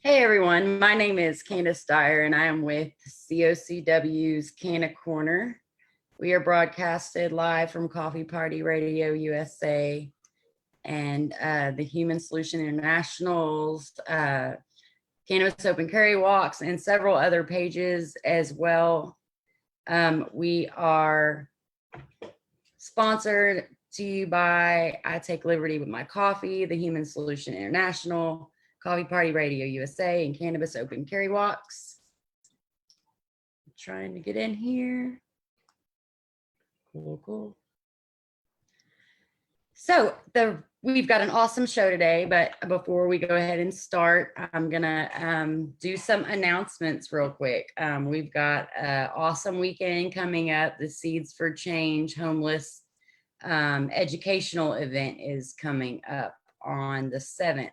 Hey everyone, my name is Candice Dyer and I am with COCW's CannaCorner. We are broadcasted live from Coffee Party Radio USA and the Human Solution International's Cannabis Open Carry Walks and several other pages as well. We are sponsored to you by I Take Liberty with My Coffee, the Human Solution International, Coffee Party Radio USA, and Cannabis Open Carry Walks. I'm trying to get in here. Cool. So we've got an awesome show today, but before we go ahead and start, I'm gonna do some announcements real quick. We've got an awesome weekend coming up. The Seeds for Change Homeless educational event is coming up on the 7th.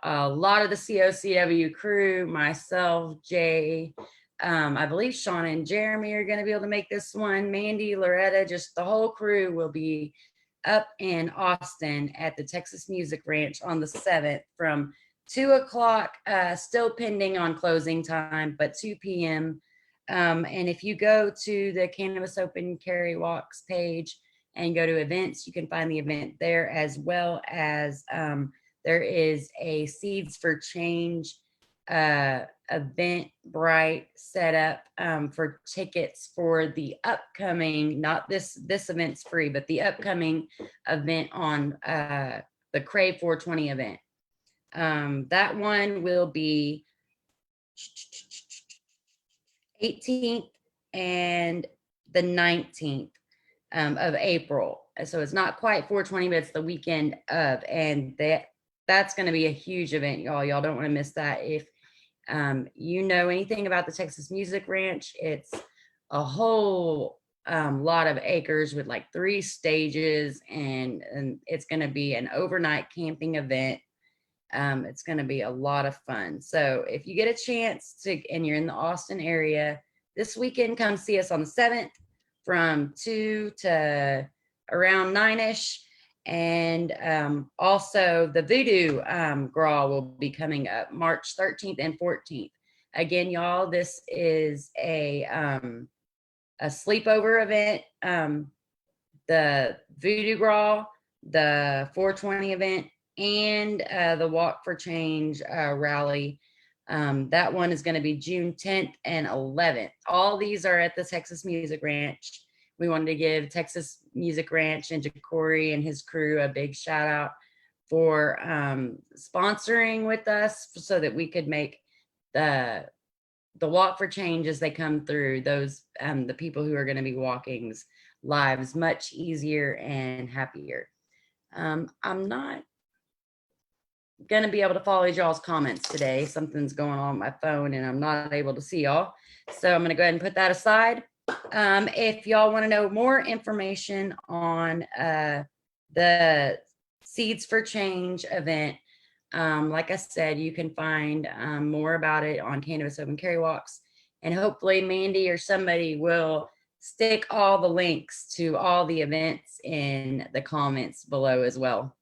A lot of the COCW crew, myself, Jay, I believe Sean and Jeremy are going to be able to make this one. Mandy, Loretta, just the whole crew will be up in Austin at the Texas Music Ranch on the 7th from 2 o'clock, still pending on closing time, but 2 p.m. And if you go to the Cannabis Open Carry Walks page and go to events, you can find the event there, as well as there is a Seeds for Change Eventbrite set up for tickets for the upcoming, not this event's free, but the upcoming event on the Crave 420 event. That one will be 18th and the 19th of April. So it's not quite 420, but it's the weekend of, and that's going to be a huge event, y'all. Y'all don't want to miss that. If you know anything about the Texas Music Ranch, it's a whole lot of acres with like 3 stages, and it's going to be an overnight camping event. It's going to be a lot of fun. So if you get a chance to, and you're in the Austin area this weekend, come see us on the 7th from 2 to around 9ish. And also the Voodoo Graw will be coming up March 13th and 14th. Again, y'all, this is a sleepover event. The Voodoo Graw, the 420 event, and the Walk for Change rally. That one is going to be June 10th and 11th. All these are at the Texas Music Ranch. We wanted to give Texas Music Ranch and Corey and his crew a big shout out for sponsoring with us so that we could make the Walk for Change as they come through, those the people who are going to be walking's lives much easier and happier. I'm not going to be able to follow y'all's comments today. Something's going on my phone and I'm not able to see y'all. So I'm going to go ahead and put that aside. If y'all want to know more information on the Seeds for Change event, like I said, you can find more about it on Cannabis Open Carry Walks, and hopefully Mandy or somebody will stick all the links to all the events in the comments below as well.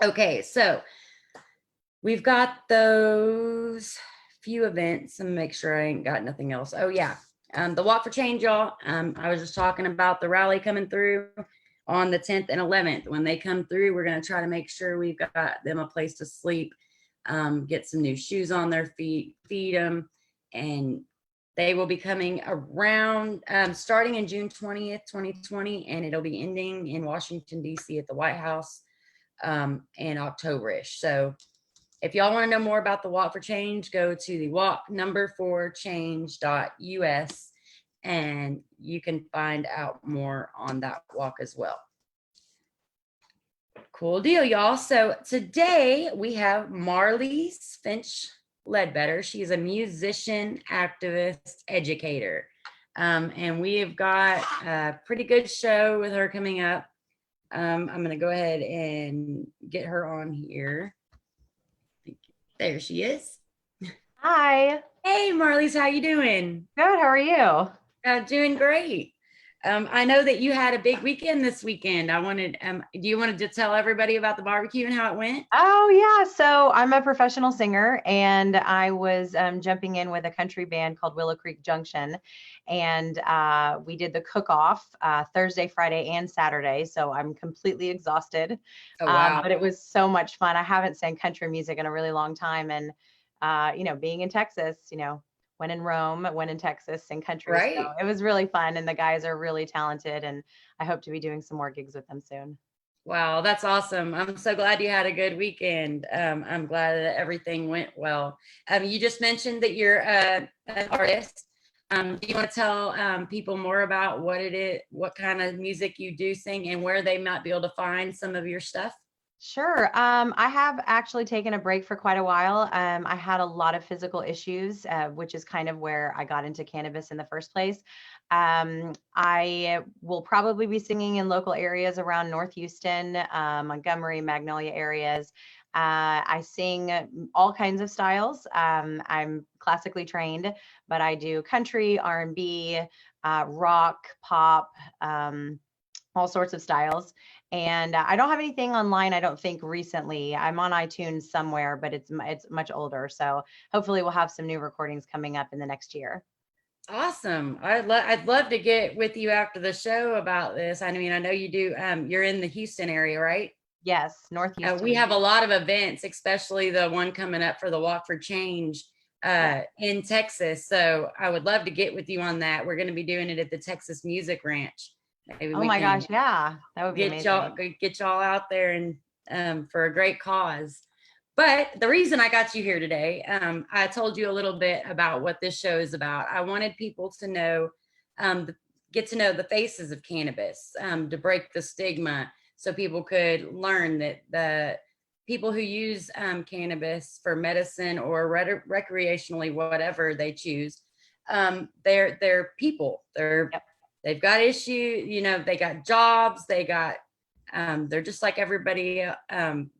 Okay, so we've got those few events, and make sure I ain't got nothing else. Oh yeah. The Walk for Change, y'all. I was just talking about the rally coming through on the 10th and 11th. When they come through, we're going to try to make sure we've got them a place to sleep, get some new shoes on their feet, feed them, and they will be coming around starting in June 20th, 2020, and it'll be ending in Washington, D.C. at the White House in October-ish. So if y'all want to know more about the Walk for Change, go to the walk4change.us and you can find out more on that walk as well. Cool deal, y'all. So today we have Marlies Finch Ledbetter. She's a musician, activist, educator. And we have got a pretty good show with her coming up. I'm going to go ahead and get her on here. There she is. Hi. Hey, Marlies, how you doing? Good. How are you? Doing great. I know that you had a big weekend this weekend. Do you want to just tell everybody about the barbecue and how it went? Oh, yeah. So I'm a professional singer, and I was jumping in with a country band called Willow Creek Junction. And we did the cook-off Thursday, Friday, and Saturday. So I'm completely exhausted. Oh, wow. But it was so much fun. I haven't sang country music in a really long time. And, being in Texas, when in Rome, when in Texas, sing country. So Right. it was really fun. And the guys are really talented. And I hope to be doing some more gigs with them soon. Wow, that's awesome. I'm so glad you had a good weekend. I'm glad that everything went well. You just mentioned that you're an artist. Do you want to tell people more about what it is, what kind of music you do sing, and where they might be able to find some of your stuff? Sure. I have actually taken a break for quite a while. I had a lot of physical issues, which is kind of where I got into cannabis in the first place. I will probably be singing in local areas around North Houston, Montgomery, Magnolia areas. I sing all kinds of styles. I'm classically trained, but I do country, R&B, rock, pop. All sorts of styles. And I don't have anything online, I don't think recently. I'm on iTunes somewhere, but it's much older. So hopefully we'll have some new recordings coming up in the next year. Awesome. I'd love to get with you after the show about this. I mean, I know you do. You're in the Houston area, right? Yes, North We Houston. have a lot of events, especially the one coming up for the Walk for Change Yeah. in Texas. So I would love to get with you on that. We're going to be doing it at the Texas Music Ranch. Maybe Oh we my can gosh, yeah. That would be amazing. get y'all out there and for a great cause. But the reason I got you here today, I told you a little bit about what this show is about. I wanted people to know, get to know the faces of cannabis, to break the stigma, so people could learn that the people who use cannabis for medicine or recreationally, whatever they choose, they're people. Yep. They've got issues, they got jobs, they're just like everybody,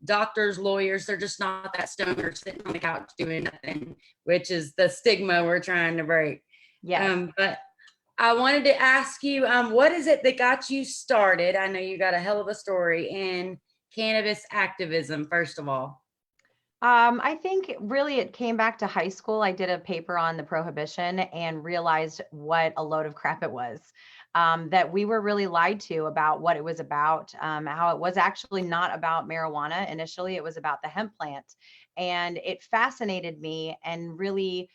doctors, lawyers, they're just not that stoner sitting on the couch doing nothing, which is the stigma we're trying to break. Yes. But I wanted to ask you, what is it that got you started? I know you got a hell of a story in cannabis activism, first of all. I think really it came back to high school. I did a paper on the prohibition and realized what a load of crap it was. That we were really lied to about what it was about, how it was actually not about marijuana. Initially, it was about the hemp plant. And it fascinated me and really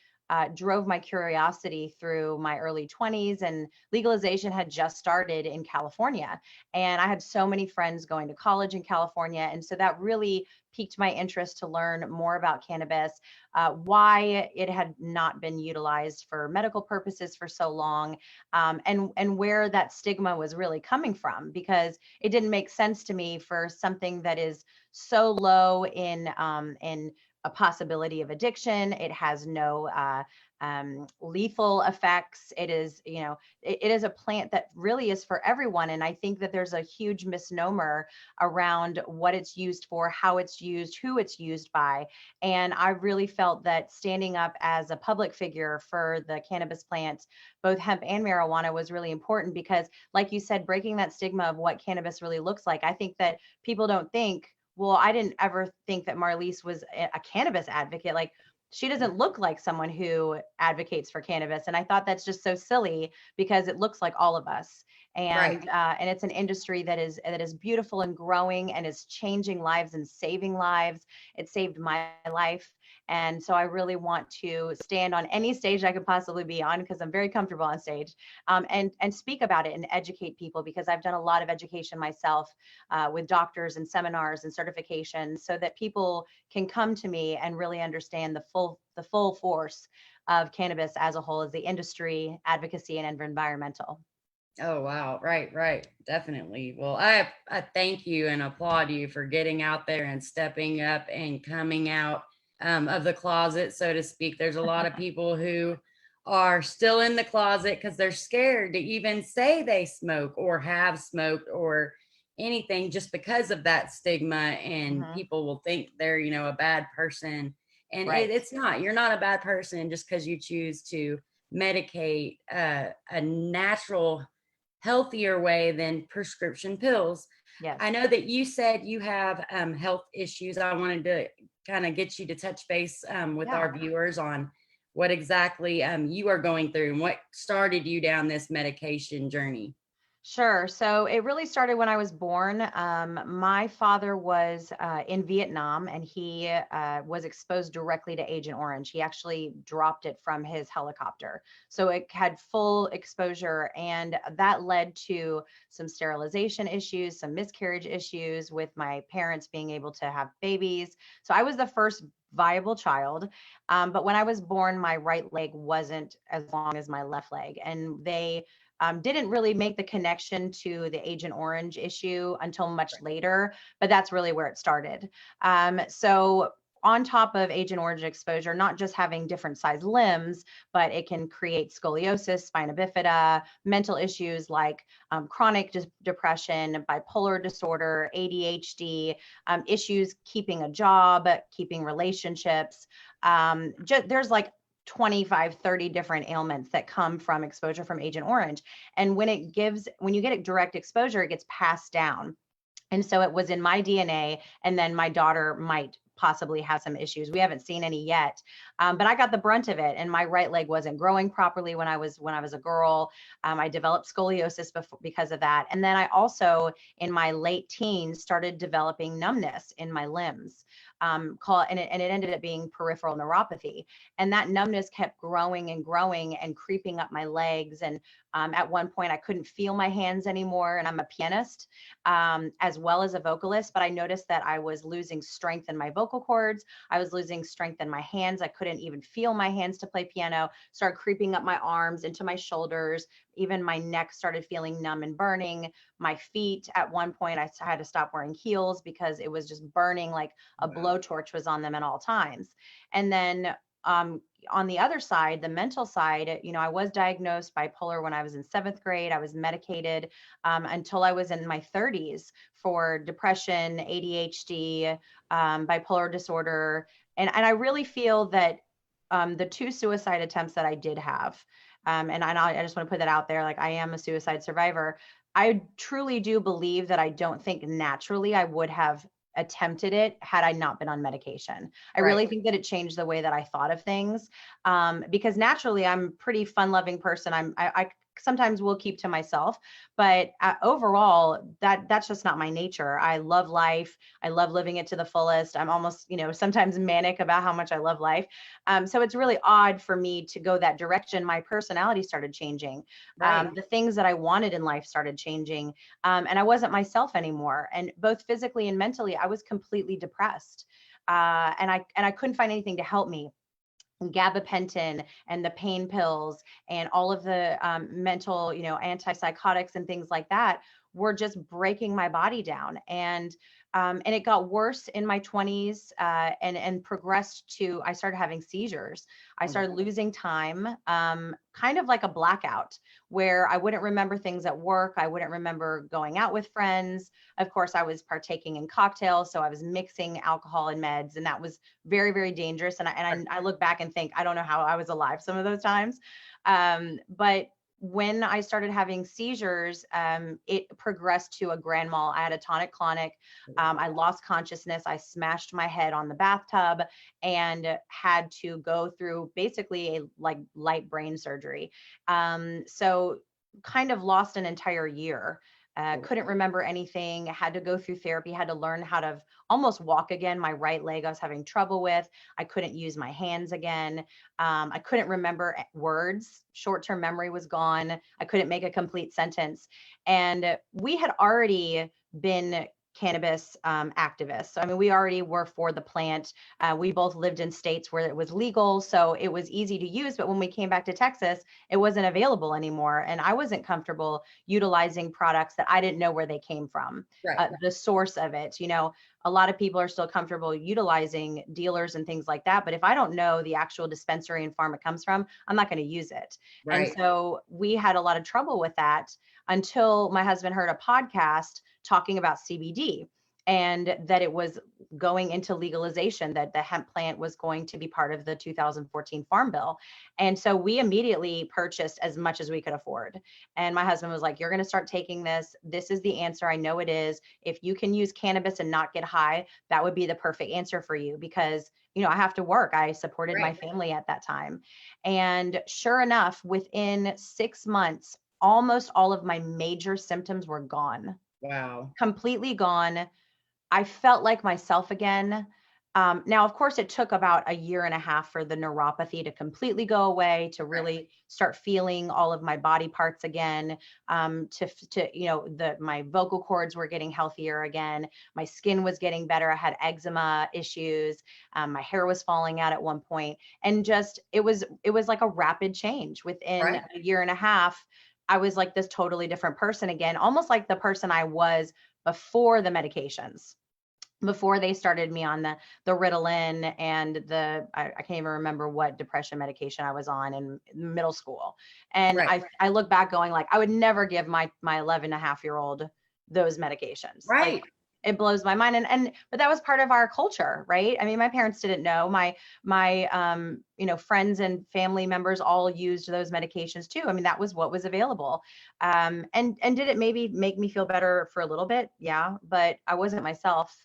drove my curiosity through my early 20s. And legalization had just started in California. And I had so many friends going to college in California. And so that really piqued my interest to learn more about cannabis, why it had not been utilized for medical purposes for so long, and where that stigma was really coming from. Because it didn't make sense to me for something that is so low in a possibility of addiction. It has no lethal effects. It is, it is a plant that really is for everyone. And I think that there's a huge misnomer around what it's used for, how it's used, who it's used by. And I really felt that standing up as a public figure for the cannabis plant, both hemp and marijuana, was really important because, like you said, breaking that stigma of what cannabis really looks like. I think that people don't think, well, I didn't ever think that Marlies was a cannabis advocate. Like, she doesn't look like someone who advocates for cannabis. And I thought that's just so silly because it looks like all of us. Right. And it's an industry that is beautiful and growing and is changing lives and saving lives. It saved my life. And so I really want to stand on any stage I could possibly be on, because I'm very comfortable on stage, and speak about it and educate people, because I've done a lot of education myself, with doctors and seminars and certifications, so that people can come to me and really understand the full force of cannabis as a whole, as the industry, advocacy, and environmental. Oh wow, right, definitely. Well, I thank you and applaud you for getting out there and stepping up and coming out of the closet, so to speak. There's a lot of people who are still in the closet because they're scared to even say they smoke or have smoked or anything, just because of that stigma, and Hmm. people will think they're, a bad person, and Right. it's not. You're not a bad person just because you choose to medicate a natural healthier way than prescription pills. Yes. I know that you said you have health issues. I wanted to kind of get you to touch base with Yeah. our viewers on what exactly you are going through and what started you down this medication journey. Sure. So it really started when I was born. My father was in Vietnam, and he was exposed directly to Agent Orange. He actually dropped it from his helicopter. So it had full exposure, and that led to some sterilization issues, some miscarriage issues with my parents being able to have babies. So I was the first viable child. But when I was born, my right leg wasn't as long as my left leg. And they didn't really make the connection to the Agent Orange issue until much later, but that's really where it started. So on top of Agent Orange exposure, not just having different size limbs, but it can create scoliosis, spina bifida, mental issues like chronic depression, bipolar disorder, ADHD, issues keeping a job, keeping relationships. There's like 25, 30 different ailments that come from exposure from Agent Orange. And when you get direct exposure, it gets passed down. And so it was in my DNA, and then my daughter might possibly have some issues. We haven't seen any yet, but I got the brunt of it, and my right leg wasn't growing properly when I was a girl. I developed scoliosis because of that, and then I also, in my late teens, started developing numbness in my limbs. And it ended up being peripheral neuropathy, and that numbness kept growing and growing and creeping up my legs. And at one point, I couldn't feel my hands anymore, and I'm a pianist as well as a vocalist, but I noticed that I was losing strength in my vocal cords. I was losing strength in my hands. I couldn't even feel my hands to play piano. Started creeping up my arms into my shoulders. Even my neck started feeling numb and burning. My feet, at one point, I had to stop wearing heels because it was just burning like a blowtorch was on them at all times. And then on the other side, the mental side, I was diagnosed bipolar when I was in 7th grade. I was medicated until I was in my 30s for depression, ADHD, bipolar disorder. And I really feel that the 2 suicide attempts that I did have, and I just want to put that out there, like, I am a suicide survivor. I truly do believe that I don't think naturally I would have attempted it had I not been on medication. I really think that it changed the way that I thought of things, because naturally I'm a pretty fun-loving person. I sometimes will keep to myself, but overall, that's just not my nature. I love life. I love living it to the fullest. I'm almost, sometimes manic about how much I love life. So it's really odd for me to go that direction. My personality started changing. The things that I wanted in life started changing, and I wasn't myself anymore. And both physically and mentally, I was completely depressed, and I couldn't find anything to help me. Gabapentin and the pain pills and all of the mental, antipsychotics and things like that were just breaking my body down. And it got worse in my 20s, and progressed to, I started having seizures. I started losing time, kind of like a blackout, where I wouldn't remember things at work. I wouldn't remember going out with friends. Of course, I was partaking in cocktails, so I was mixing alcohol and meds, and that was very, very dangerous. And I look back and think, I don't know how I was alive some of those times. But when I started having seizures, it progressed to a grand mal. I had a tonic-clonic. I lost consciousness. I smashed my head on the bathtub and had to go through basically a light brain surgery. So kind of lost an entire year. Couldn't remember anything, had to go through therapy, had to learn how to almost walk again. My right leg I was having trouble with. I couldn't use my hands again. I couldn't remember words. Short-term memory was gone. I couldn't make a complete sentence. And we had already been cannabis activists. So, I mean, we already were for the plant. We both lived in states where it was legal, so it was easy to use. But when we came back to Texas, it wasn't available anymore. And I wasn't comfortable utilizing products that I didn't know where they came from, the source of it. A lot of people are still comfortable utilizing dealers and things like that. But if I don't know the actual dispensary and farm it comes from, I'm not going to use it. And so we had a lot of trouble with that until my husband heard a podcast talking about CBD. and that it was going into legalization, that the hemp plant was going to be part of the 2014 Farm Bill. And so we immediately purchased as much as we could afford. And my husband was like, "You're going to start taking this. This is the answer. I know it is. If you can use cannabis and not get high, that would be the perfect answer for you, because, you know, I have to work." I supported my Right. family at that time. And sure enough, within 6 months, almost all of my major symptoms were gone, Wow. completely gone. I felt like myself again. Now, of course, it took about a year and a half for the neuropathy to completely go away, to Right. really start feeling all of my body parts again. You know, my vocal cords were getting healthier again. My skin was getting better. I had eczema issues. My hair was falling out at one point, and just it was like a rapid change. Within Right. a year and a half, I was like this totally different person again, almost like the person I was before the medications, before they started me on the Ritalin and I can't even remember what depression medication I was on in middle school. And Right. I look back going like, I would never give my 11 and a half-year-old those medications. Like, Right. it blows my mind. And but that was part of our culture, right? I mean, my parents didn't know. My you know, friends and family members all used those medications too. I mean, that was what was available. And did it maybe make me feel better for a little bit? Yeah, but I wasn't myself.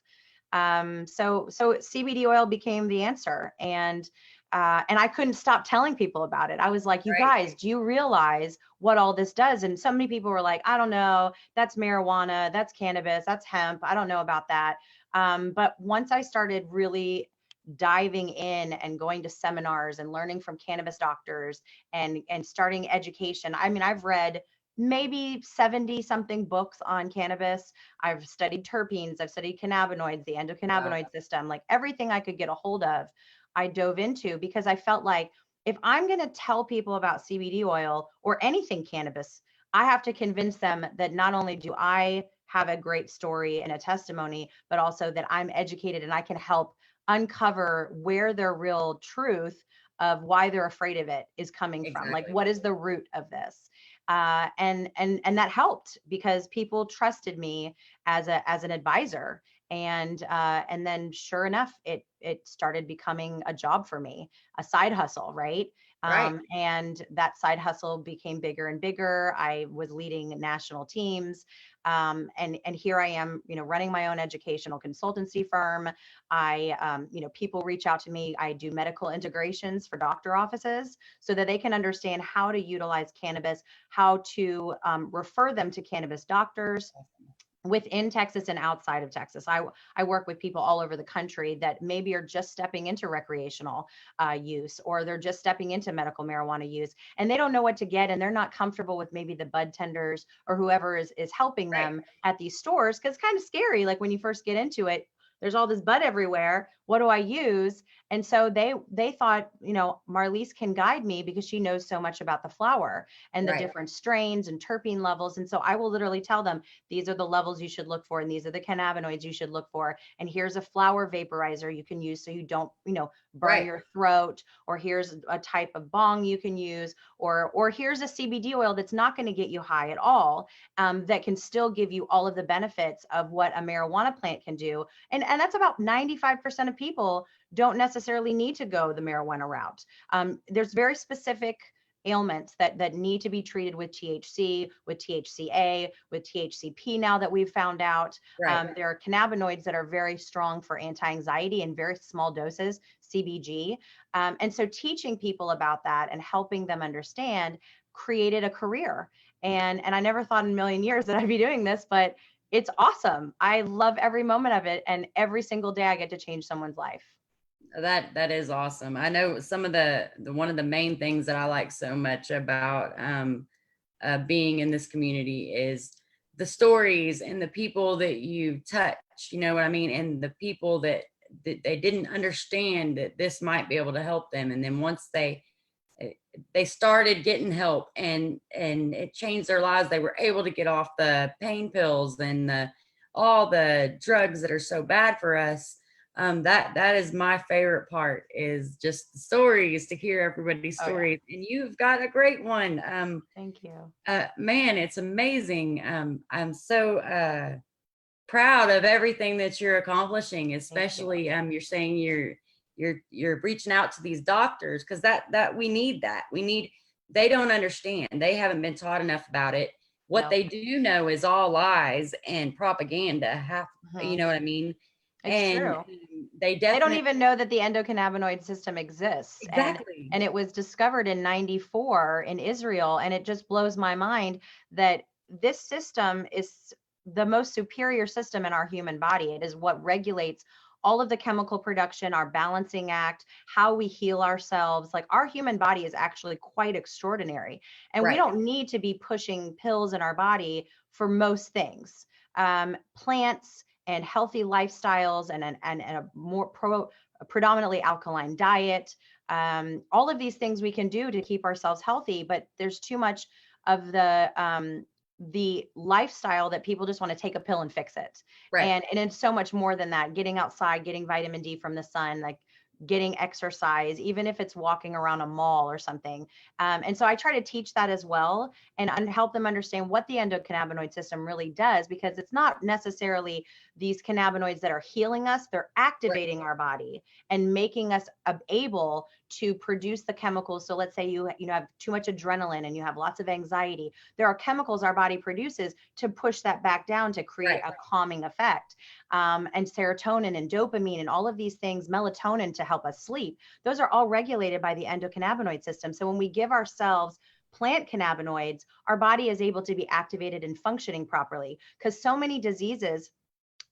So CBD oil became the answer, and I couldn't stop telling people about it. I was like, "You Right. guys, do you realize what all this does?" And so many people were like, "I don't know. That's marijuana. That's cannabis. That's hemp. I don't know about that." But once I started really diving in and going to seminars and learning from cannabis doctors and starting education, I mean, I've read maybe 70 something books on cannabis. I've studied terpenes, I've studied cannabinoids, the Wow. endocannabinoid system, like everything I could get a hold of, I dove into, because I felt like if I'm going to tell people about CBD oil or anything cannabis, I have to convince them that not only do I have a great story and a testimony, but also that I'm educated and I can help uncover where their real truth of why they're afraid of it is coming from. Like, Exactly. what is the root of this? And that helped because people trusted me as an advisor. And then sure enough, it started becoming a job for me, a side hustle, right? Right. And that side hustle became bigger and bigger. I was leading national teams, and here I am, you know, running my own educational consultancy firm. You know, people reach out to me. I do medical integrations for doctor offices so that they can understand how to utilize cannabis, how to refer them to cannabis doctors within Texas and outside of Texas. I work with people all over the country that maybe are just stepping into recreational use, or they're just stepping into medical marijuana use, and they don't know what to get, and they're not comfortable with maybe the bud tenders or whoever is helping Right. them at these stores, because it's kind of scary. Like, when you first get into it, there's all this bud everywhere. What do I use? And so they thought, you know, Marlies can guide me because she knows so much about the flower and the Right. different strains and terpene levels. And so I will literally tell them, these are the levels you should look for, and these are the cannabinoids you should look for. And here's a flower vaporizer you can use so you don't, you know, burn Right. your throat. Or here's a type of bong you can use. Or here's a CBD oil that's not going to get you high at all, that can still give you all of the benefits of what a marijuana plant can do. And that's about 95% of people don't necessarily need to go the marijuana route. There's very specific ailments that need to be treated with THC, with THCA, with THCP now that we've found out. Right. There are cannabinoids that are very strong for anti-anxiety in very small doses, CBG. And so teaching people about that and helping them understand created a career. And I never thought in a million years that I'd be doing this, but it's awesome. I love every moment of it. And every single day I get to change someone's life. That is awesome. I know some of the one of the main things that I like so much about being in this community is the stories and the people that you touch. You know what I mean? And the people that they didn't understand that this might be able to help them, and then once they started getting help and it changed their lives, they were able to get off the pain pills and all the drugs that are so bad for us. That is my favorite part, is just the stories, to hear everybody's Oh yeah. stories, and you've got a great one. Thank you. Man, it's amazing. I'm so proud of everything that you're accomplishing, Thank you. especially you're saying you're reaching out to these doctors, because that we need that. We need, they don't understand. They haven't been taught enough about it. What No. they do know is all lies and propaganda. You know what I mean? It's And true. they They don't definitely, even know that the endocannabinoid system exists. exactly. And it was discovered in 94 in Israel. And it just blows my mind that this system is the most superior system in our human body. It is what regulates all of the chemical production, our balancing act, how we heal ourselves. Like, our human body is actually quite extraordinary. And we Right. don't need to be pushing pills in our body for most things. Plants and healthy lifestyles and a more predominantly alkaline diet. All of these things we can do to keep ourselves healthy, but there's too much of the lifestyle that people just want to take a pill and fix it. Right. And it's so much more than that. Getting outside, getting vitamin D from the sun, like getting exercise, even if it's walking around a mall or something. And so I try to teach that as well, and help them understand what the endocannabinoid system really does, because it's not necessarily these cannabinoids that are healing us. They're activating our body and making us able to produce the chemicals. So let's say you have too much adrenaline and you have lots of anxiety. There are chemicals our body produces to push that back down, to create a calming effect. And serotonin and dopamine and all of these things, melatonin to help us sleep, those are all regulated by the endocannabinoid system. So when we give ourselves plant cannabinoids, our body is able to be activated and functioning properly, because so many diseases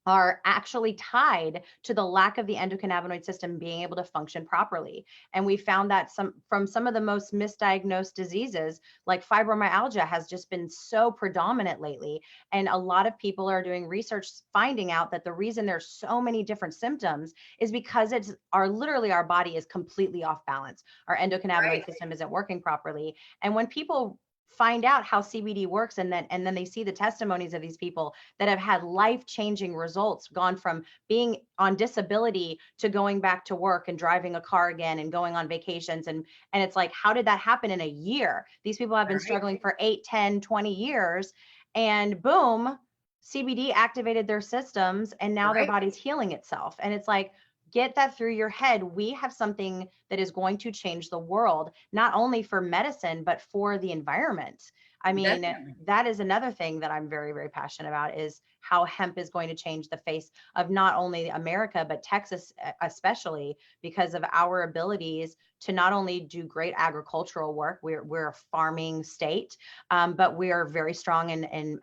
are actually tied to the lack of the endocannabinoid system being able to function properly. And we found that some of the most misdiagnosed diseases, like fibromyalgia, has just been so predominant lately. And a lot of people are doing research finding out that the reason there's so many different symptoms is because literally our body is completely off balance. Our endocannabinoid system isn't working properly. And when people find out how CBD works, and then they see the testimonies of these people that have had life-changing results, gone from being on disability to going back to work and driving a car again and going on vacations, and it's like, how did that happen in a year? These people have been struggling for 8, 10, 20 years, and boom, CBD activated their systems, and now their body's healing itself. And it's like, get that through your head. We have something that is going to change the world, not only for medicine, but for the environment. I mean, Definitely. that is another thing that I'm very, very passionate about, is how hemp is going to change the face of not only America, but Texas especially, because of our abilities to not only do great agricultural work. We're a farming state, but we are very strong in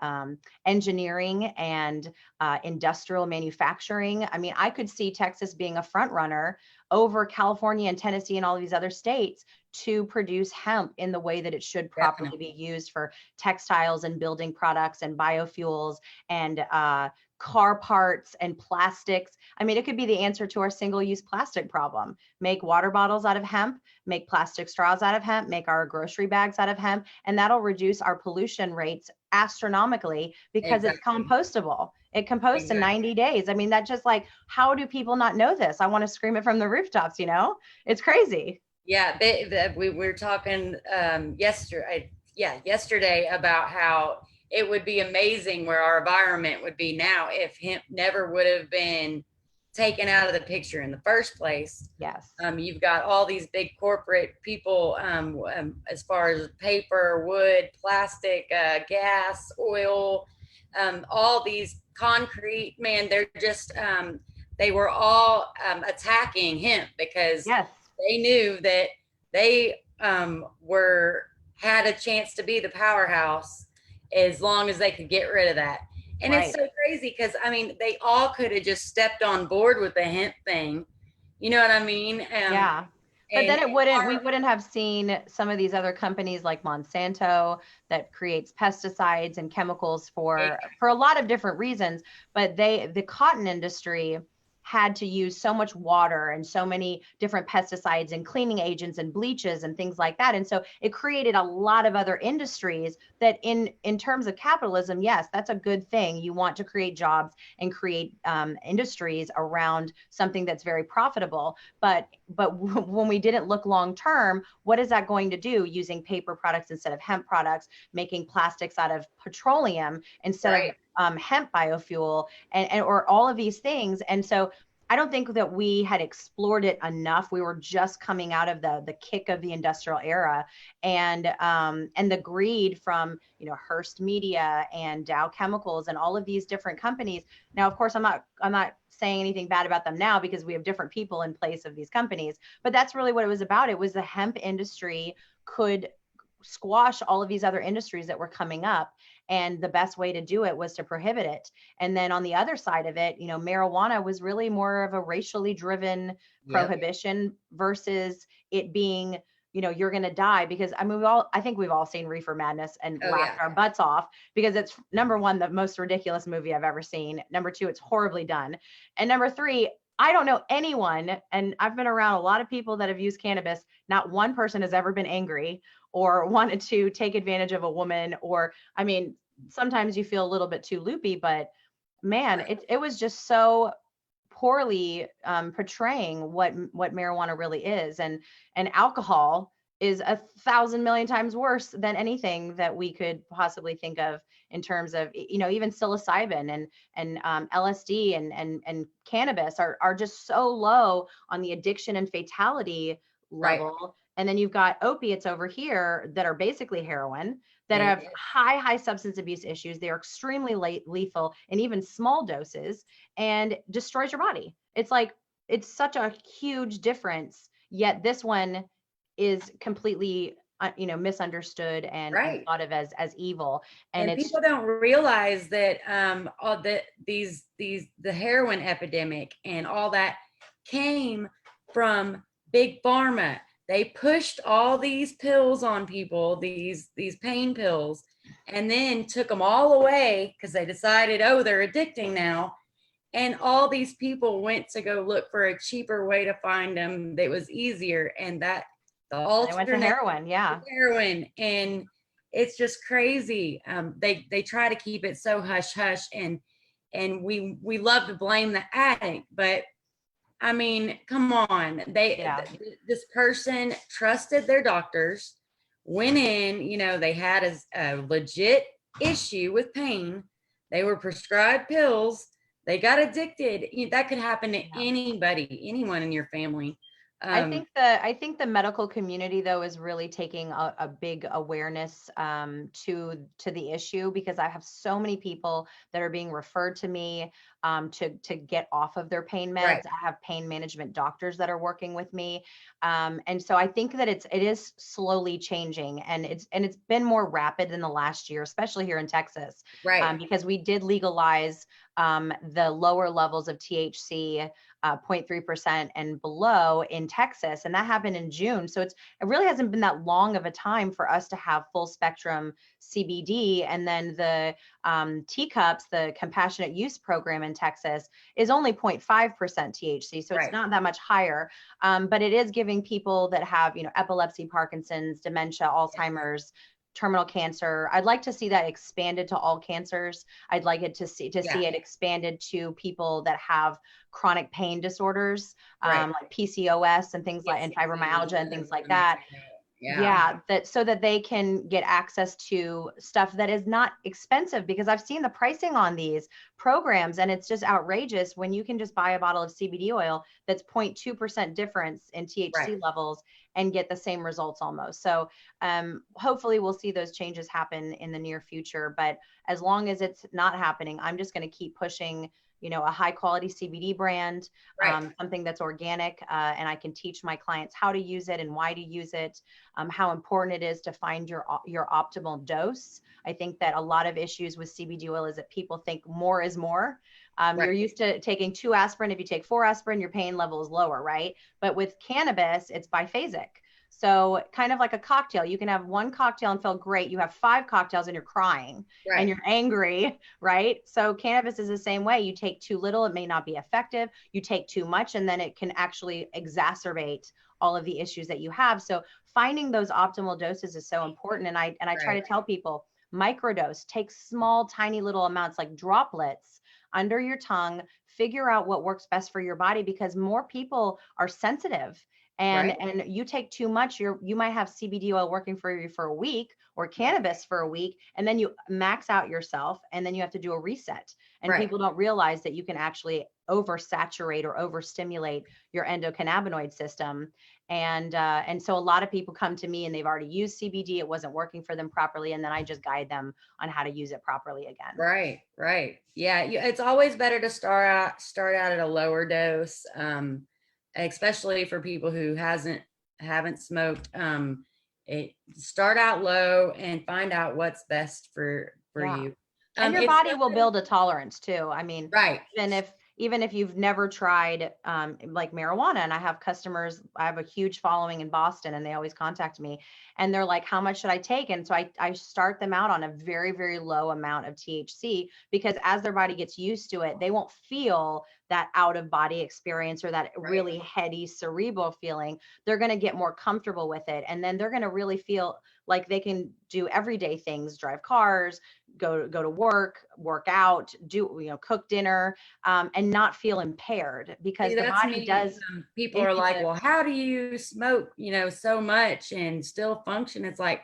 engineering and industrial manufacturing. I mean, I could see Texas being a front runner over California and Tennessee and all of these other states to produce hemp in the way that it should properly be used for textiles and building products and biofuels and car parts and plastics. I mean, it could be the answer to our single-use plastic problem. Make water bottles out of hemp, make plastic straws out of hemp, make our grocery bags out of hemp, and that'll reduce our pollution rates astronomically, because it's compostable. It composts in 90 days. I mean, that just, like, how do people not know this? I want to scream it from the rooftops, It's crazy. Yeah, we were talking yesterday about how it would be amazing where our environment would be now if hemp never would have been taken out of the picture in the first place. Yes. You've got all these big corporate people, as far as paper, wood, plastic, gas, oil, all these concrete, man, they're just, they were all attacking hemp because they knew that they had a chance to be the powerhouse as long as they could get rid of that. And it's so crazy because, I mean, they all could have just stepped on board with the hemp thing. You know what I mean? Yeah. But then we wouldn't have seen some of these other companies like Monsanto that creates pesticides and chemicals for a lot of different reasons. But the cotton industry had to use so much water and so many different pesticides and cleaning agents and bleaches and things like that. And so it created a lot of other industries that in terms of capitalism, yes, that's a good thing. You want to create jobs and create industries around something that's very profitable. But when we didn't look long term, what is that going to do, using paper products instead of hemp products, making plastics out of petroleum instead of hemp biofuel, and or all of these things. And so I don't think that we had explored it enough. We were just coming out of the kick of the industrial era, and the greed from, you know, Hearst Media and Dow Chemicals and all of these different companies. Now, of course, I'm not saying anything bad about them now, because we have different people in place of these companies. But that's really what it was about. It was the hemp industry could squash all of these other industries that were coming up, and the best way to do it was to prohibit it. And then on the other side of it, you know, marijuana was really more of a racially driven Yep. prohibition versus it being, you know, you're going to die. Because I mean, I think we've all seen Reefer Madness and Oh laughed yeah. our butts off, because it's, number one, the most ridiculous movie I've ever seen. Number two, it's horribly done. And number three, I don't know anyone, and I've been around a lot of people that have used cannabis. Not one person has ever been angry or wanted to take advantage of a woman. Or, I mean, sometimes you feel a little bit too loopy, but man, Right. it was just so poorly portraying what marijuana really is. And alcohol is 1,000 million times worse than anything that we could possibly think of, in terms of, you know, even psilocybin and LSD and cannabis are just so low on the addiction and fatality Right. level. And then you've got opiates over here that are basically heroin, that It have is. high substance abuse issues. They're extremely lethal in even small doses, and destroys your body. It's like, it's such a huge difference. Yet this one is completely, you know, misunderstood and Right. thought of as evil. And And it's people don't realize that all the these the heroin epidemic and all that came from big pharma. They pushed all these pills on people, these pain pills, and then took them all away because they decided, oh, they're addicting now. And all these people went to go look for a cheaper way to find them that was easier, and that the they went to alternate heroin. Yeah. heroin. And it's just crazy. They try to keep it so hush hush, and we love to blame the addict, but I mean, come on. Yeah. This person trusted their doctors, went in, you know, they had a legit issue with pain. They were prescribed pills. They got addicted. That could happen to Yeah. anybody, anyone in your family. Um, I think the medical community, though, is really taking a big awareness to the issue, because I have so many people that are being referred to me to get off of their pain right, meds. I have pain management doctors that are working with me, and so I think that it is slowly changing, and it's been more rapid in the last year, especially here in Texas, right, because we did legalize the lower levels of THC, 0.3% and below in Texas. And that happened in June. So it really hasn't been that long of a time for us to have full spectrum CBD. And then the teacups, the compassionate use program in Texas, is only 0.5% THC. So it's right. not that much higher. But it is giving people that have, you know, epilepsy, Parkinson's, dementia, Yes, Alzheimer's, terminal cancer. I'd like to see that expanded to all cancers. I'd like it to yeah, see it expanded to people that have chronic pain disorders, right. like PCOS and things like, Yes, and yes, yes. fibromyalgia and I things was like gonna that. say that. Yeah, Yeah, that so that they can get access to stuff that is not expensive, because I've seen the pricing on these programs and it's just outrageous when you can just buy a bottle of CBD oil that's 0.2% difference in right, THC levels and get the same results almost. So hopefully we'll see those changes happen in the near future. But as long as it's not happening, I'm just going to keep pushing, you know, a high quality CBD brand, right, something that's organic, and I can teach my clients how to use it and why to use it, how important it is to find your optimal dose. I think that a lot of issues with CBD oil is that people think more is more. right, You're used to taking 2 aspirin. If you take 4 aspirin, your pain level is lower, right? But with cannabis, it's biphasic. So kind of like a cocktail, you can have one cocktail and feel great. You have 5 cocktails and you're crying and right, you're angry, right? So cannabis is the same way. You take too little, it may not be effective. You take too much, and then it can actually exacerbate all of the issues that you have. So finding those optimal doses is so important. And I try right. to tell people, microdose, take small, tiny little amounts like droplets under your tongue, figure out what works best for your body, because more people are sensitive. And you take too much, you might have CBD oil working for you for a week, or cannabis for a week, and then you max out yourself, and then you have to do a reset. And people don't realize that you can actually oversaturate or overstimulate your endocannabinoid system. And so a lot of people come to me and they've already used CBD, it wasn't working for them properly, and then I just guide them on how to use it properly again. Right. Yeah, it's always better to start out at a lower dose, especially for people who haven't smoked. Start out low and find out what's best for you. And your body will build a tolerance too. I mean, even if you've never tried like marijuana, and I have customers, I have a huge following in Boston, and they always contact me and they're like, how much should I take? And so I start them out on a very, very low amount of THC, because as their body gets used to it, they won't feel that out of body experience or that really heady cerebral feeling. They're going to get more comfortable with it. And then they're going to really feel like they can do everyday things, drive cars, go to work out, cook dinner, and not feel impaired, because the body does. People are like, well, how do you smoke, so much and still function? It's like,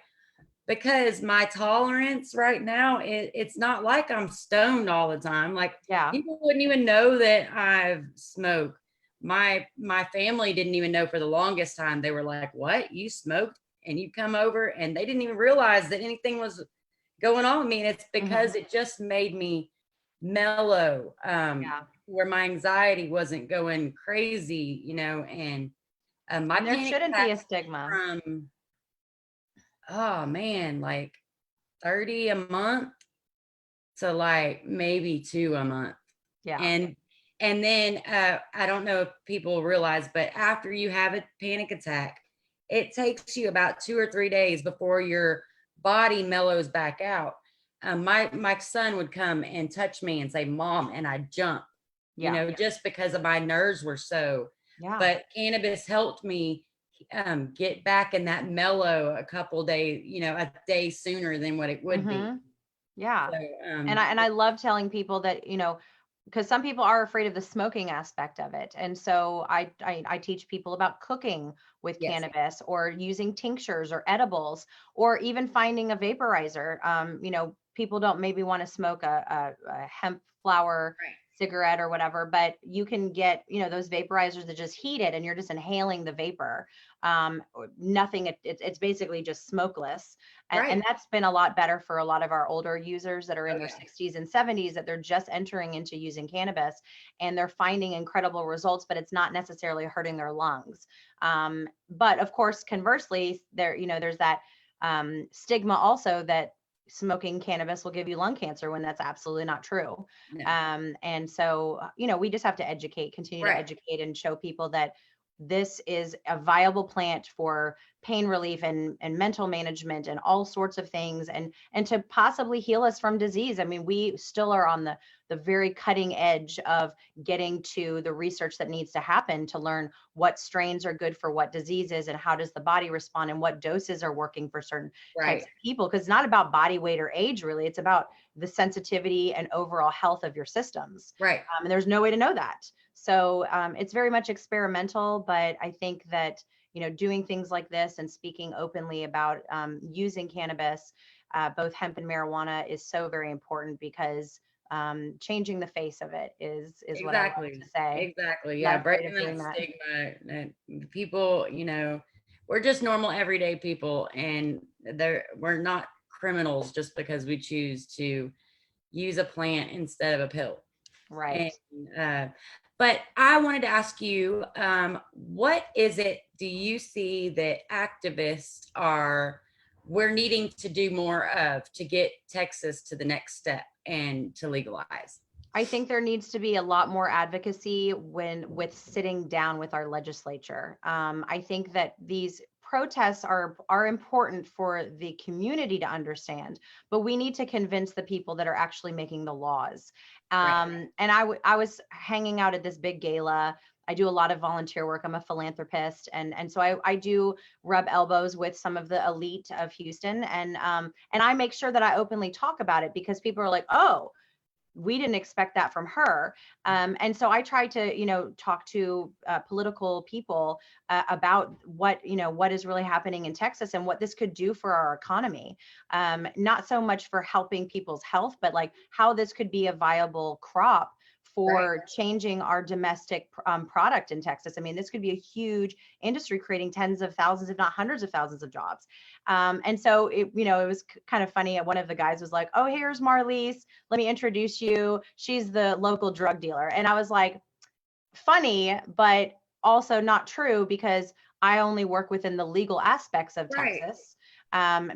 because my tolerance right now, it's not like I'm stoned all the time. Like, people wouldn't even know that I've smoked. My family didn't even know for the longest time. They were like, what, you smoked and you come over? And they didn't even realize that anything was going on with me. And it's because it just made me mellow, where my anxiety wasn't going crazy, and my there shouldn't be a stigma from, oh man, like 30 a month to like maybe 2 a month. And then I don't know if people realize, but after you have a panic attack, it takes you about 2 or 3 days before your body mellows back out. My son would come and touch me and say, Mom, and I'd jump, just because of my nerves were so. But cannabis helped me get back in that mellow a couple days, a day sooner than what it would be. So, and I love telling people that, because some people are afraid of the smoking aspect of it. And so I teach people about cooking with cannabis, or using tinctures or edibles, or even finding a vaporizer. People don't maybe want to smoke a hemp flower cigarette or whatever, but you can get, those vaporizers that just heat it and you're just inhaling the vapor. Nothing, it's basically just smokeless. And that's been a lot better for a lot of our older users that are in their 60s and 70s, that they're just entering into using cannabis, and they're finding incredible results, but it's not necessarily hurting their lungs. But of course, conversely, there's that stigma also that smoking cannabis will give you lung cancer, when that's absolutely not true. And so, we just have to continue to educate and show people that this is a viable plant for pain relief and mental management and all sorts of things, and to possibly heal us from disease. I mean, we still are on the very cutting edge of getting to the research that needs to happen to learn what strains are good for what diseases, and how does the body respond, and what doses are working for certain types of people. Because it's not about body weight or age, really. It's about the sensitivity and overall health of your systems. And there's no way to know that. So it's very much experimental, but I think that, doing things like this and speaking openly about using cannabis, both hemp and marijuana, is so very important, because changing the face of it is what I like to say. Yeah, breaking that stigma. And people, we're just normal everyday people, and we're not criminals just because we choose to use a plant instead of a pill. And, but I wanted to ask you, what is it do you see that activists we're needing to do more of to get Texas to the next step and to legalize? I think there needs to be a lot more advocacy with sitting down with our legislature. I think that these protests are important for the community to understand, but we need to convince the people that are actually making the laws. And I was hanging out at this big gala. I do a lot of volunteer work. I'm a philanthropist. And so I do rub elbows with some of the elite of Houston. And I make sure that I openly talk about it, because people are like, oh, we didn't expect that from her. And so I tried to, talk to political people about what is really happening in Texas and what this could do for our economy. Not so much for helping people's health, but like how this could be a viable crop for changing our domestic product in Texas. I mean, this could be a huge industry creating tens of thousands, if not hundreds of thousands of jobs. And so it was kind of funny. One of the guys was like, "Oh, here's Marlies. Let me introduce you. She's the local drug dealer." And I was like, funny, but also not true, because I only work within the legal aspects of Texas.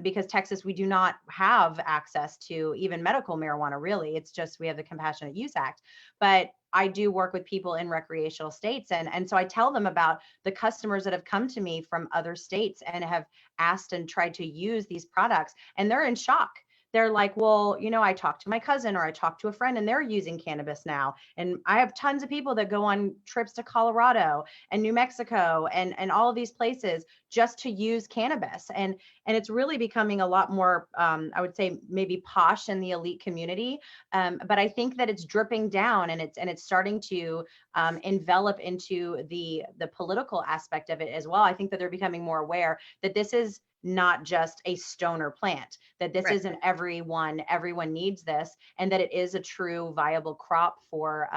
Because Texas, we do not have access to even medical marijuana, really. It's just, we have the Compassionate Use Act. But I do work with people in recreational states. And so I tell them about the customers that have come to me from other states and have asked and tried to use these products. And they're in shock. They're like, well, I talked to my cousin or I talked to a friend and they're using cannabis now. And I have tons of people that go on trips to Colorado and New Mexico and all of these places just to use cannabis. And it's really becoming a lot more, I would say, maybe posh in the elite community. But I think that it's dripping down and it's starting to envelop into the political aspect of it as well. I think that they're becoming more aware that this is not just a stoner plant, that this isn't everyone needs this, and that it is a true viable crop for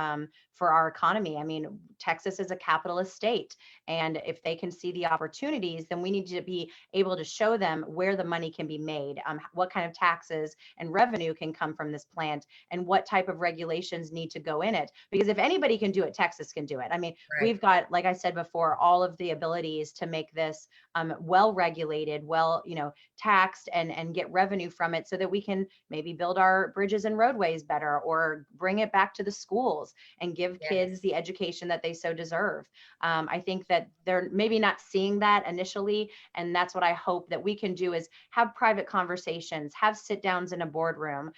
our economy. I mean, Texas is a capitalist state, and if they can see the opportunities, then we need to be able to show them where the money can be made, what kind of taxes and revenue can come from this plant, and what type of regulations need to go in it. Because if anybody can do it, Texas can do it. I mean, we've got, like I said before, all of the abilities to make this well regulated, well, taxed, and get revenue from it, so that we can maybe build our bridges and roadways better, or bring it back to the schools and give kids the education that they so deserve. I think that they're maybe not seeing that initially, and that's what I hope that we can do, is have private conversations, have sit downs in a boardroom.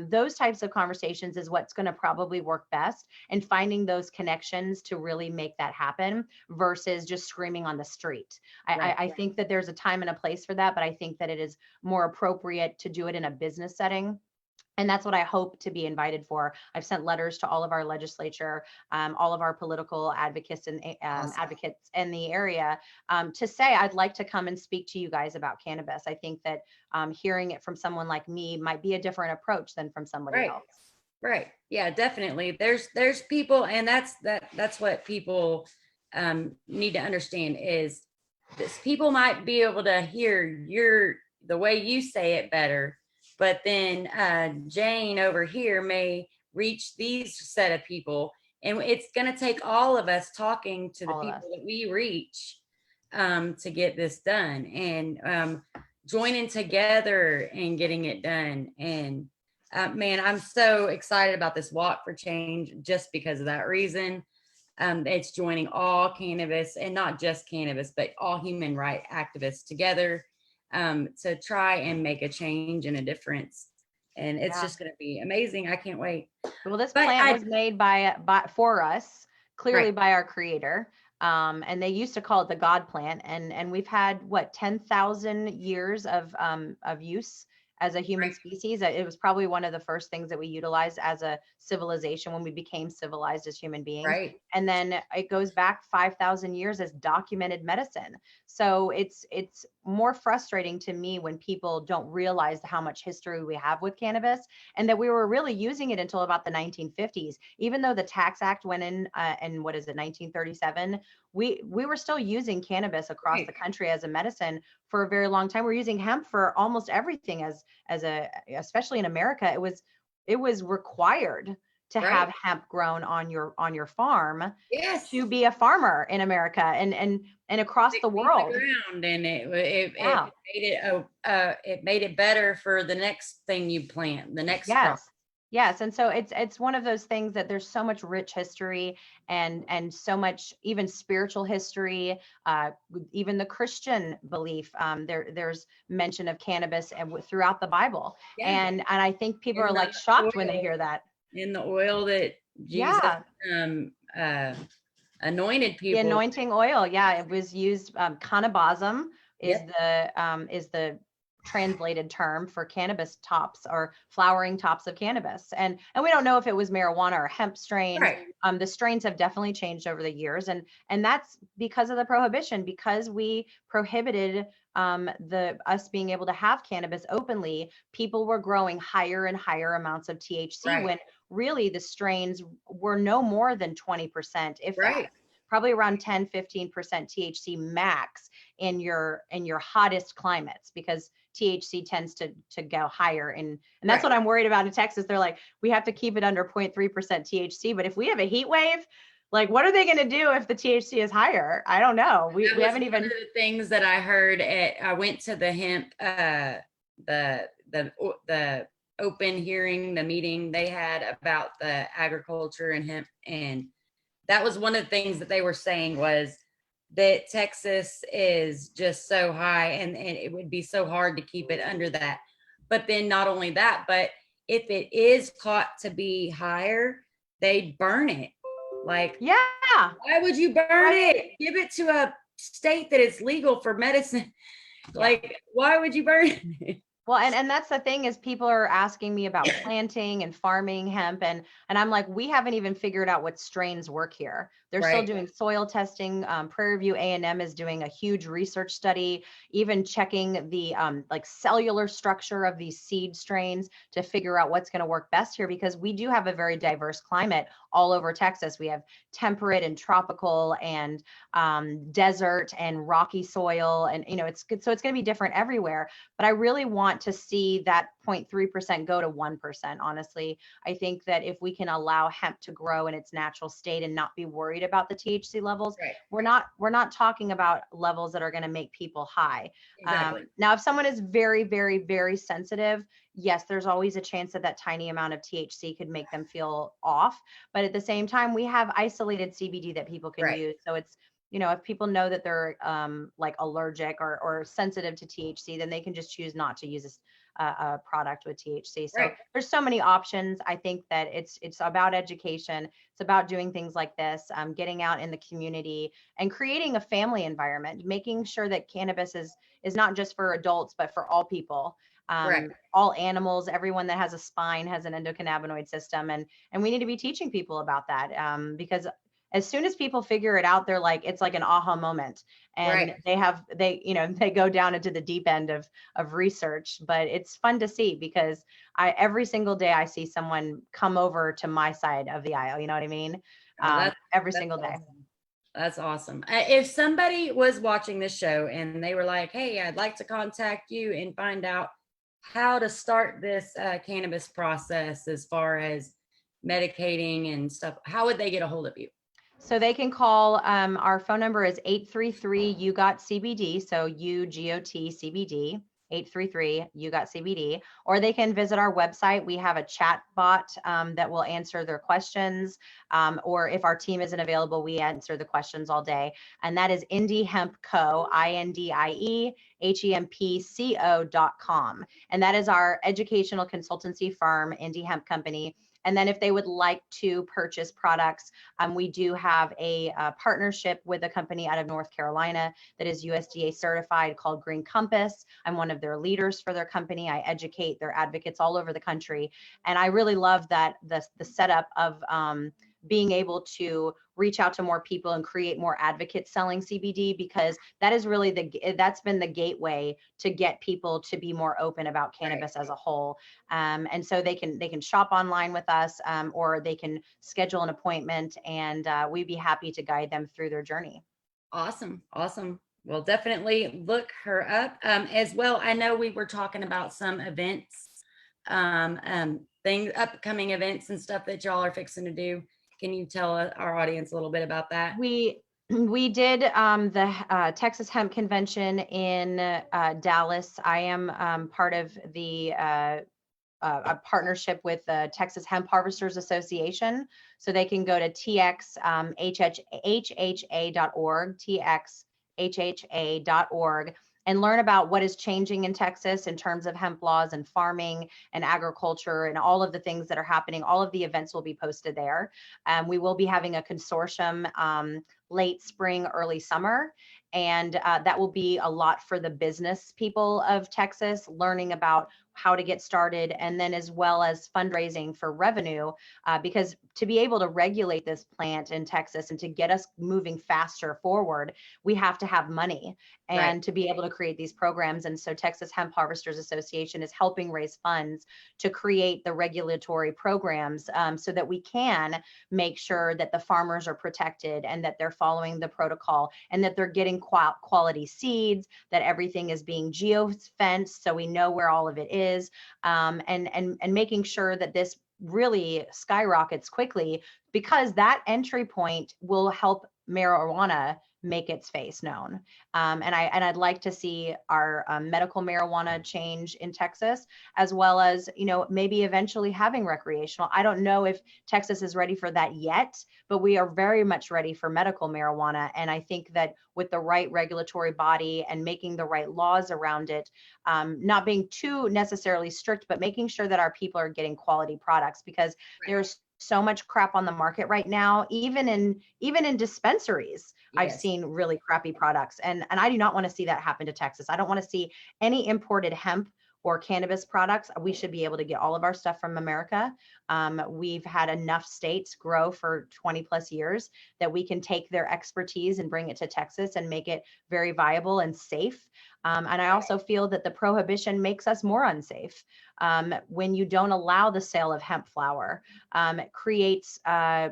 Those types of conversations is what's going to probably work best, and finding those connections to really make that happen versus just screaming on the street. I think that there's a time and a place for that, but I think that it is more appropriate to do it in a business setting. And that's what I hope to be invited for. I've sent letters to all of our legislature, all of our political advocates and advocates in the area, to say I'd like to come and speak to you guys about cannabis. I think that hearing it from someone like me might be a different approach than from somebody else. Right. Yeah, definitely. There's people, and that's what people need to understand, is this: people might be able to hear the way you say it better, but then Jane over here may reach these set of people, and it's going to take all of us talking to the people that we reach to get this done, and joining together and getting it done. And man, I'm so excited about this Walk for Change just because of that reason. It's joining all cannabis, and not just cannabis, but all human rights activists together to try and make a change and a difference. And it's just going to be amazing. I can't wait. Well, this plant was made for us, clearly by our creator. And they used to call it the God plant. And we've had 10,000 years of use as a human species. It was probably one of the first things that we utilized as a civilization when we became civilized as human beings. And then it goes back 5,000 years as documented medicine. So it's more frustrating to me when people don't realize how much history we have with cannabis, and that we were really using it until about the 1950s. Even though the Tax Act went in 1937, we were still using cannabis across the country as a medicine for a very long time. We're using hemp for almost everything especially in America. It was required to have hemp grown on your farm to be a farmer in America and across the world. And it made it better for the next thing you plant, the next crop. Yes. And so it's one of those things that there's so much rich history and so much even spiritual history, even the Christian belief. There's mention of cannabis throughout the Bible. And I think people are like shocked when they hear that. In the oil that Jesus anointed people. The anointing oil. Yeah, it was used. Cannabism is the translated term for cannabis tops or flowering tops of cannabis. And we don't know if it was marijuana or hemp strains. Right. The strains have definitely changed over the years. And that's because of the prohibition, because we prohibited us being able to have cannabis openly. People were growing higher and higher amounts of THC Right. when really the strains were no more than 20%, if that. Right. Probably around 10, 15% THC max in your hottest climates, because THC tends to go higher. And that's Right. what I'm worried about in Texas. They're like, we have to keep it under 0.3% THC. But if we have a heat wave, like, what are they going to do if the THC is higher? I don't know. We haven't even. One of the things that I heard I went to the hemp, the open hearing, the meeting they had about the agriculture and hemp. And that was one of the things that they were saying was that Texas is just so high, and it would be so hard to keep it under that. But then not only that, but if it is caught to be higher, they'd burn it. Like, yeah, why would you burn it? Give it to a state that it's legal for medicine. Like, why would you burn it? Well, and that's the thing, is people are asking me about planting and farming hemp, and I'm like, we haven't even figured out what strains work here. They're still doing soil testing. Prairie View A&M is doing a huge research study, even checking the like cellular structure of these seed strains to figure out what's going to work best here, because we do have a very diverse climate all over Texas. We have temperate and tropical and desert and rocky soil, and it's good. So it's going to be different everywhere. But I really want to see that 0.3% go to 1%. Honestly, I think that if we can allow hemp to grow in its natural state and not be worried about the THC levels, we're not talking about levels that are going to make people high. Exactly. Now, if someone is very, very, very sensitive, yes, there's always a chance that that tiny amount of THC could make them feel off. But at the same time, we have isolated CBD that people can use. So it's, if people know that they're like allergic or sensitive to THC, then they can just choose not to use a product with THC. So there's so many options. I think that it's about education. It's about doing things like this, getting out in the community and creating a family environment, making sure that cannabis is not just for adults, but for all people. All animals, everyone that has a spine has an endocannabinoid system, and we need to be teaching people about that, because as soon as people figure it out, they're like, it's like an aha moment, and they go down into the deep end of research. But it's fun to see, because every single day I see someone come over to my side of the aisle. You know what I mean? Every single day. Awesome. That's awesome. If somebody was watching this show and they were like, hey, I'd like to contact you and find out how to start this cannabis process as far as medicating and stuff, how would they get a hold of you? So they can call, our phone number is 833-YOU-GOT-CBD. So UGOT-CBD, 833-YOU-GOT-CBD, or they can visit our website. We have a chat bot that will answer their questions. Or if our team isn't available, we answer the questions all day. And that is Indie Hemp Co, INDIEHEMPCO.com. And that is our educational consultancy firm, Indie Hemp Company. And then if they would like to purchase products, we do have a partnership with a company out of North Carolina that is USDA certified called Green Compass. I'm one of their leaders for their company. I educate their advocates all over the country. And I really love that the setup of being able to reach out to more people and create more advocates selling CBD, because that is really that's been the gateway to get people to be more open about cannabis as a whole. And so they can shop online with us, or they can schedule an appointment, and we'd be happy to guide them through their journey. Awesome. Well, definitely look her up. As well, I know we were talking about some events, upcoming events and stuff that y'all are fixing to do. Can you tell our audience a little bit about that? We did the Texas Hemp Convention in Dallas. I am part of the a partnership with the Texas Hemp Harvesters Association. So they can go to txhha.org, txhha.org, and learn about what is changing in Texas in terms of hemp laws and farming and agriculture and all of the things that are happening. All of the events will be posted there. We will be having a consortium late spring, early summer. And that will be a lot for the business people of Texas, learning about how to get started, and then as well as fundraising for revenue, because to be able to regulate this plant in Texas and to get us moving faster forward, we have to have money and to be able to create these programs. And so Texas Hemp Harvesters Association is helping raise funds to create the regulatory programs, so that we can make sure that the farmers are protected and that they're following the protocol and that they're getting quality seeds, that everything is being geo-fenced so we know where all of it is, and making sure that this really skyrockets quickly, because that entry point will help marijuana make its face known. And I'd like to see our medical marijuana change in Texas, as well as, you know, maybe eventually having recreational. I don't know if Texas is ready for that yet, but we are very much ready for medical marijuana. And I think that with the right regulatory body and making the right laws around it, not being too necessarily strict, but making sure that our people are getting quality products, because there's so much crap on the market right now. Even in dispensaries, I've seen really crappy products, and I do not want to see that happen to Texas. I don't want to see any imported hemp or cannabis products. We should be able to get all of our stuff from America. We've had enough states grow for 20 plus years that we can take their expertise and bring it to Texas and make it very viable and safe. And I also feel that the prohibition makes us more unsafe. When you don't allow the sale of hemp flower, it creates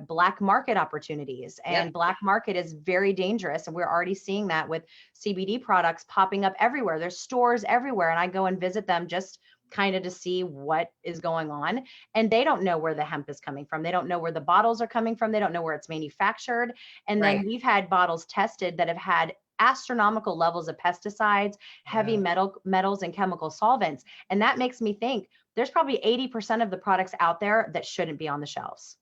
black market opportunities, and black market is very dangerous. And we're already seeing that with CBD products popping up everywhere. There's stores everywhere, and I go and visit them just kind of to see what is going on. And they don't know where the hemp is coming from. They don't know where the bottles are coming from. They don't know where it's manufactured. And then we've had bottles tested that have had astronomical levels of pesticides, heavy metals, and chemical solvents. And that makes me think there's probably 80% of the products out there that shouldn't be on the shelves.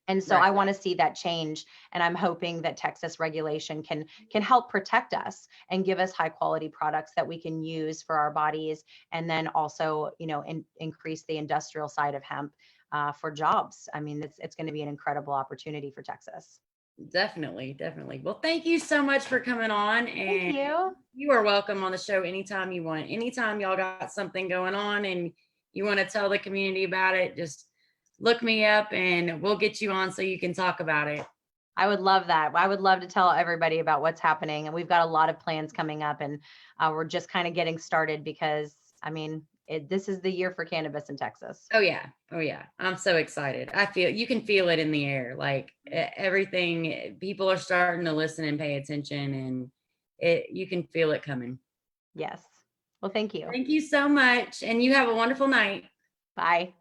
And so I want to see that change. And I'm hoping that Texas regulation can help protect us and give us high quality products that we can use for our bodies. And then also, you know, increase the industrial side of hemp for jobs. I mean, it's going to be an incredible opportunity for Texas. Definitely. Well, thank you so much for coming on. And thank you. You are welcome on the show anytime you want. Anytime y'all got something going on and you want to tell the community about it, just look me up and we'll get you on so you can talk about it. I would love that. I would love to tell everybody about what's happening. And we've got a lot of plans coming up, and we're just kind of getting started because, I mean, this is the year for cannabis in Texas. Oh yeah. I'm so excited. You can feel it in the air. Like everything, people are starting to listen and pay attention, and you can feel it coming. Yes. Well, thank you. Thank you so much. And you have a wonderful night. Bye.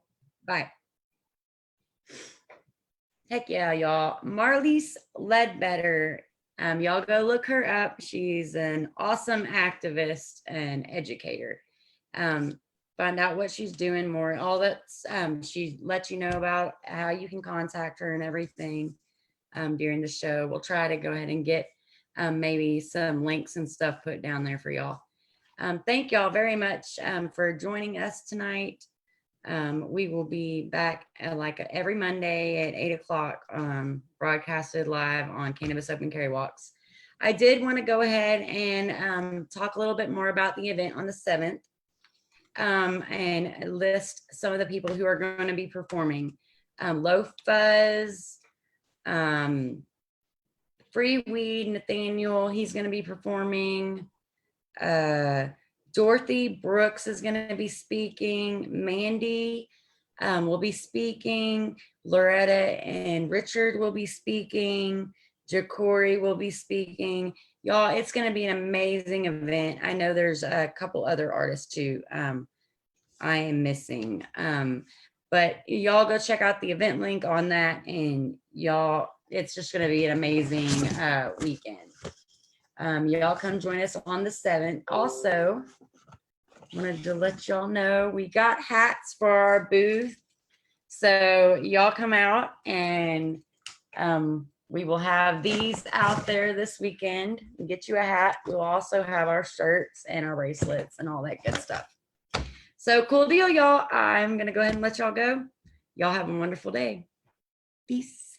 Heck yeah, y'all. Marlies Ledbetter. Y'all go look her up. She's an awesome activist and educator. Find out what she's doing more. All that's she lets you know about how you can contact her and everything during the show. We'll try to go ahead and get maybe some links and stuff put down there for y'all. Thank y'all very much for joining us tonight. We will be back every Monday at 8:00, broadcasted live on Cannabis Open Carry Walks. I did want to go ahead and talk a little bit more about the event on the 7th. And list some of the people who are going to be performing. Low Fuzz, Free Weed, Nathaniel, he's going to be performing. Dorothy Brooks is going to be speaking. Mandy will be speaking. Loretta and Richard will be speaking. Jacory will be speaking. Y'all, it's going to be an amazing event. I know there's a couple other artists too. I am missing. But y'all go check out the event link on that, and y'all, it's just going to be an amazing weekend. Y'all come join us on the 7th. Also, wanted to let y'all know we got hats for our booth. So y'all come out, and we will have these out there this weekend. We'll get you a hat. We'll also have our shirts and our bracelets and all that good stuff. So cool deal, y'all. I'm going to go ahead and let y'all go. Y'all have a wonderful day. Peace.